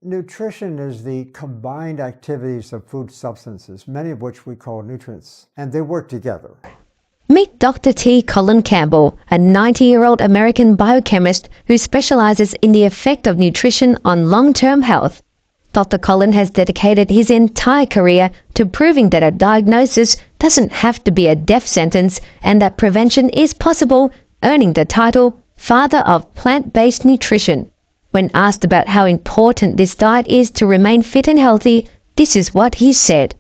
Nutrition is the combined activities of food substances, many of which we call nutrients, and they work together. Meet Dr. T. Colin Campbell, a 90-year-old American biochemist who specializes in the effect of nutrition on long-term health. Dr. Colin has dedicated his entire career to proving that a diagnosis doesn't have to be a death sentence and that prevention is possible, earning the title Father of Plant-Based Nutrition. When asked about how important this diet is to remain fit and healthy, this is what he said.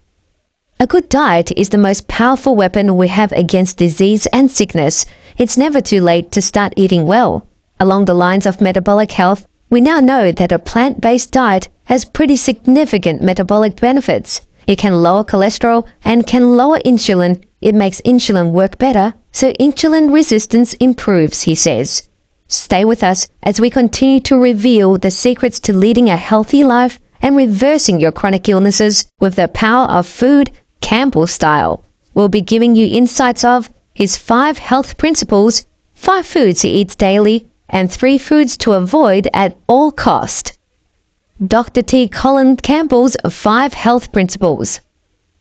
A good diet is the most powerful weapon we have against disease and sickness. It's never too late to start eating well. Along the lines of metabolic health, we now know that a plant-based diet has pretty significant metabolic benefits. It can lower cholesterol and can lower insulin. It makes insulin work better, so insulin resistance improves, he says. Stay with us as we continue to reveal the secrets to leading a healthy life and reversing your chronic illnesses with the power of food, Campbell style. We'll be giving you insights of his 5 health principles, 5 foods he eats daily, and 3 foods to avoid at all cost. Dr. T. Colin Campbell's 5 health principles.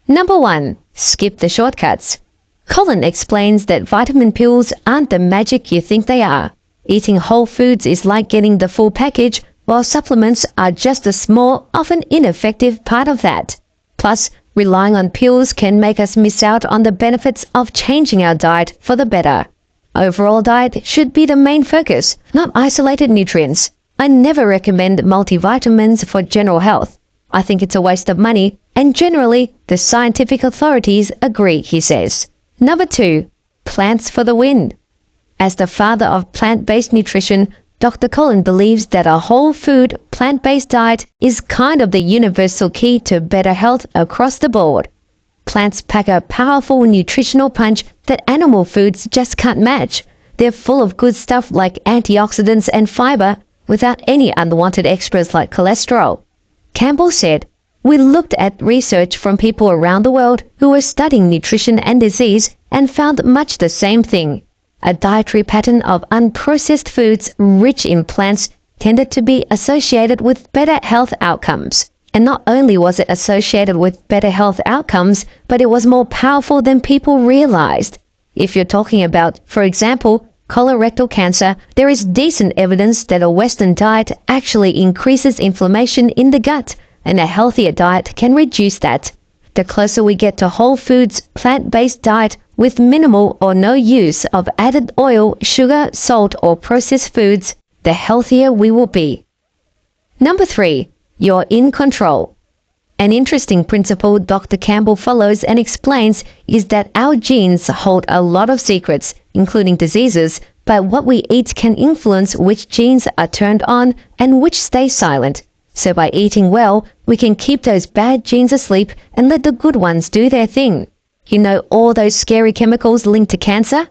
Number 1. Skip the shortcuts. Colin explains that vitamin pills aren't the magic you think they are. Eating whole foods is like getting the full package, while supplements are just a small, often ineffective part of that. Plus, relying on pills can make us miss out on the benefits of changing our diet for the better. Overall diet should be the main focus, not isolated nutrients. I never recommend multivitamins for general health. I think it's a waste of money, and generally, the scientific authorities agree, he says. Number 2. Plants for the win. As the father of plant-based nutrition, Dr. Colin believes that a whole food, plant-based diet is kind of the universal key to better health across the board. Plants pack a powerful nutritional punch that animal foods just can't match. They're full of good stuff like antioxidants and fiber, without any unwanted extras like cholesterol. Campbell said, "We looked at research from people around the world who were studying nutrition and disease and found much the same thing. A dietary pattern of unprocessed foods rich in plants tended to be associated with better health outcomes. And not only was it associated with better health outcomes, but it was more powerful than people realized. If you're talking about, for example, colorectal cancer, there is decent evidence that a Western diet actually increases inflammation in the gut, and a healthier diet can reduce that. The closer we get to whole foods, plant-based diet with minimal or no use of added oil, sugar, salt, or processed foods, the healthier we will be." Number 3. You're in control. An interesting principle Dr. Campbell follows and explains is that our genes hold a lot of secrets, including diseases, but what we eat can influence which genes are turned on and which stay silent. So by eating well, we can keep those bad genes asleep and let the good ones do their thing. You know all those scary chemicals linked to cancer?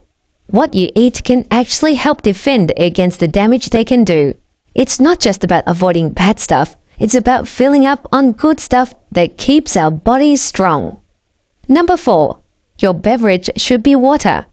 What you eat can actually help defend against the damage they can do. It's not just about avoiding bad stuff, it's about filling up on good stuff that keeps our bodies strong. Number 4. Your beverage should be water.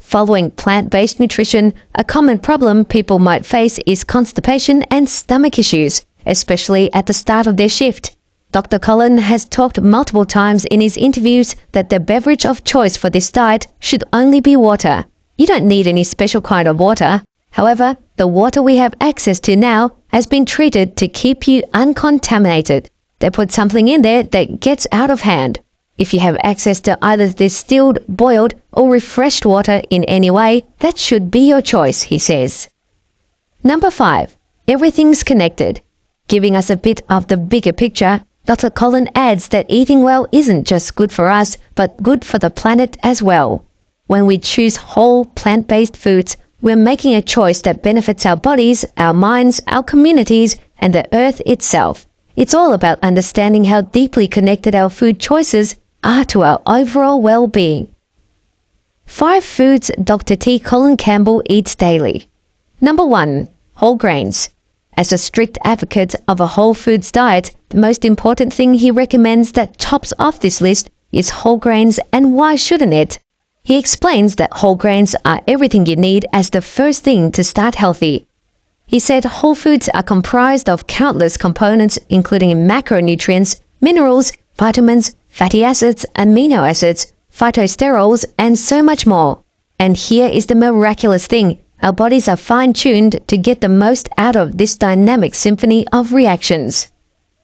Following plant-based nutrition, a common problem people might face is constipation and stomach issues, especially at the start of their shift. Dr. Colin has talked multiple times in his interviews that the beverage of choice for this diet should only be water. You don't need any special kind of water. However, the water we have access to now has been treated to keep you uncontaminated. They put something in there that gets out of hand. If you have access to either distilled, boiled, or refreshed water in any way, that should be your choice, he says. Number 5. Everything's connected. Giving us a bit of the bigger picture, Dr. Colin adds that eating well isn't just good for us, but good for the planet as well. When we choose whole, plant-based foods, we're making a choice that benefits our bodies, our minds, our communities, and the earth itself. It's all about understanding how deeply connected our food choices are to our overall well-being. 5 foods Dr. T. Colin Campbell eats daily. Number 1. Whole grains. As a strict advocate of a whole foods diet, the most important thing he recommends that tops off this list is whole grains, and why shouldn't it? He explains that whole grains are everything you need as the first thing to start healthy. He said whole foods are comprised of countless components including macronutrients, minerals, vitamins, fatty acids, amino acids, phytosterols, and so much more. And here is the miraculous thing. Our bodies are fine-tuned to get the most out of this dynamic symphony of reactions.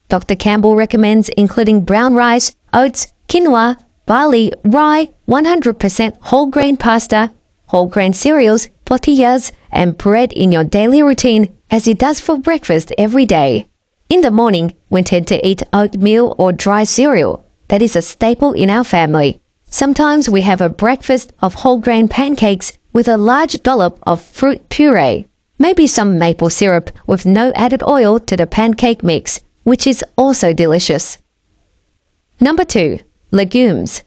Dr. Campbell recommends including brown rice, oats, quinoa, barley, rye, 100% whole grain pasta, whole grain cereals, tortillas, and bread in your daily routine as he does for breakfast every day. In the morning, we tend to eat oatmeal or dry cereal. That is a staple in our family. Sometimes we have a breakfast of whole grain pancakes with a large dollop of fruit puree, maybe some maple syrup with no added oil to the pancake mix, which is also delicious. Number 2. Legumes.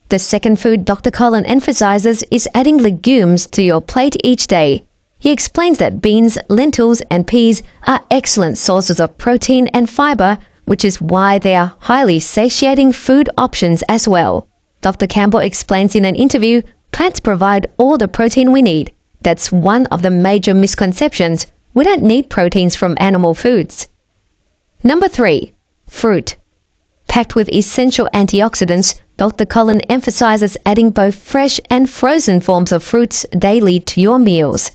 The second food Dr. Colin emphasizes is adding legumes to your plate each day. He explains that beans, lentils, and peas are excellent sources of protein and fiber, which is why they are highly satiating food options as well. Dr. Campbell explains in an interview, plants provide all the protein we need. That's one of the major misconceptions. We don't need proteins from animal foods. Number 3. Fruit. Packed with essential antioxidants, Dr. Colin emphasizes adding both fresh and frozen forms of fruits daily to your meals.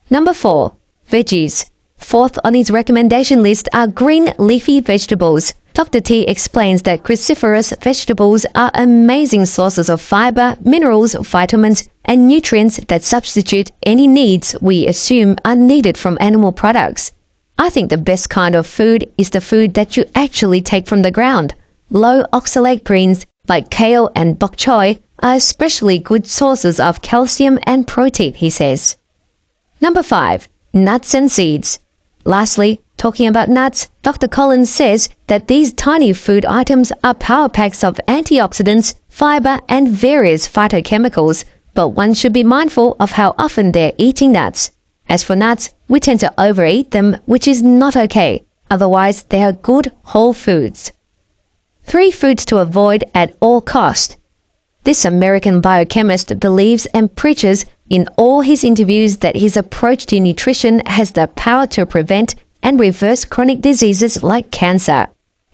Number 4. Veggies. Fourth on his recommendation list are green leafy vegetables. Dr. T explains that cruciferous vegetables are amazing sources of fiber, minerals, vitamins, and nutrients that substitute any needs we assume are needed from animal products. I think the best kind of food is the food that you actually take from the ground. Low oxalate greens like kale and bok choy are especially good sources of calcium and protein, he says. Number 5. Nuts and seeds. Lastly, talking about nuts, Dr. Collins says that these tiny food items are power packs of antioxidants, fiber, and various phytochemicals, but one should be mindful of how often they're eating nuts. As for nuts, we tend to overeat them, which is not okay. Otherwise, they are good whole foods. 3 foods to avoid at all cost. This American biochemist believes and preaches in all his interviews that his approach to nutrition has the power to prevent and reverse chronic diseases like cancer.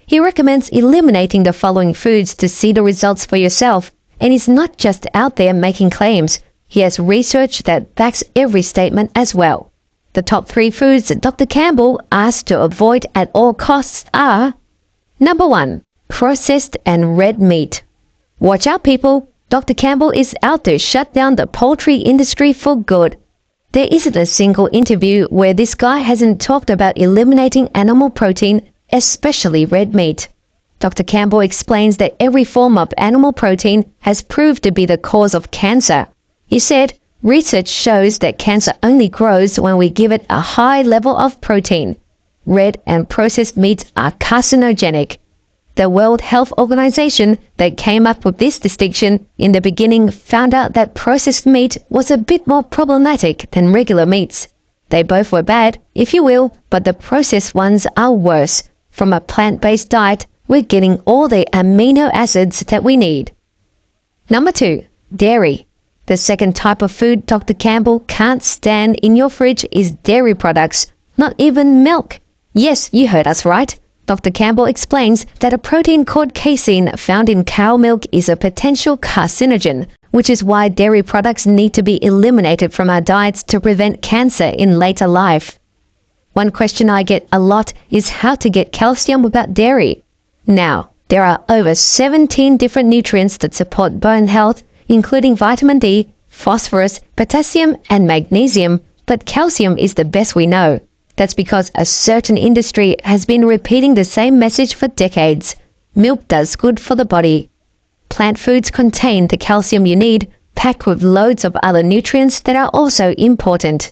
He recommends eliminating the following foods to see the results for yourself, and he's not just out there making claims. He has research that backs every statement as well. The top 3 foods that Dr. Campbell asked to avoid at all costs are: Number 1. Processed and red meat. Watch out, people. Dr. Campbell is out to shut down the poultry industry for good. There isn't a single interview where this guy hasn't talked about eliminating animal protein, especially red meat. Dr. Campbell explains that every form of animal protein has proved to be the cause of cancer. He said, research shows that cancer only grows when we give it a high level of protein. Red and processed meats are carcinogenic. The World Health Organization that came up with this distinction in the beginning found out that processed meat was a bit more problematic than regular meats. They both were bad, if you will, but the processed ones are worse. From a plant-based diet, we're getting all the amino acids that we need. Number 2. Dairy. The second type of food Dr. Campbell can't stand in your fridge is dairy products, not even milk. Yes, you heard us right. Dr. Campbell explains that a protein called casein found in cow milk is a potential carcinogen, which is why dairy products need to be eliminated from our diets to prevent cancer in later life. One question I get a lot is how to get calcium without dairy. Now, there are over 17 different nutrients that support bone health, including vitamin D, phosphorus, potassium, and magnesium, but calcium is the best we know. That's because a certain industry has been repeating the same message for decades. Milk does good for the body. Plant foods contain the calcium you need, packed with loads of other nutrients that are also important.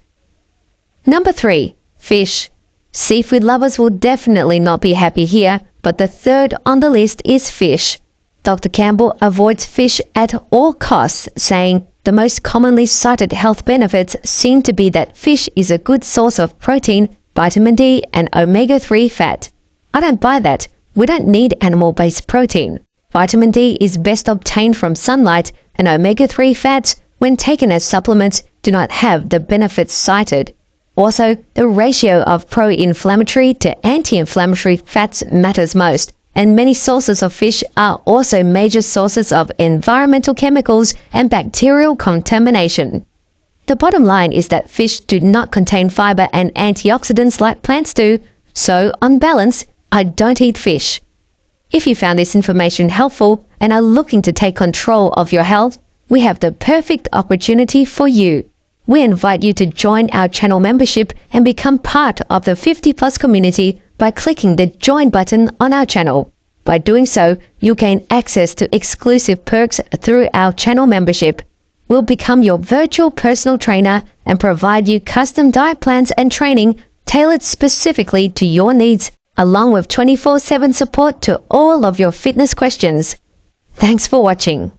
Number 3. Fish. Seafood lovers will definitely not be happy here, but the third on the list is fish. Dr. Campbell avoids fish at all costs, saying the most commonly cited health benefits seem to be that fish is a good source of protein, vitamin D, and omega-3 fat. I don't buy that. We don't need animal-based protein. Vitamin D is best obtained from sunlight, and omega-3 fats, when taken as supplements, do not have the benefits cited. Also, the ratio of pro-inflammatory to anti-inflammatory fats matters most, and many sources of fish are also major sources of environmental chemicals and bacterial contamination. The bottom line is that fish do not contain fiber and antioxidants like plants do, so on balance, I don't eat fish. If you found this information helpful and are looking to take control of your health, we have the perfect opportunity for you. We invite you to join our channel membership and become part of the 50+ community by clicking the Join button on our channel. By doing so, you gain access to exclusive perks through our channel membership. We'll become your virtual personal trainer and provide you custom diet plans and training tailored specifically to your needs, along with 24/7 support to all of your fitness questions. Thanks for watching.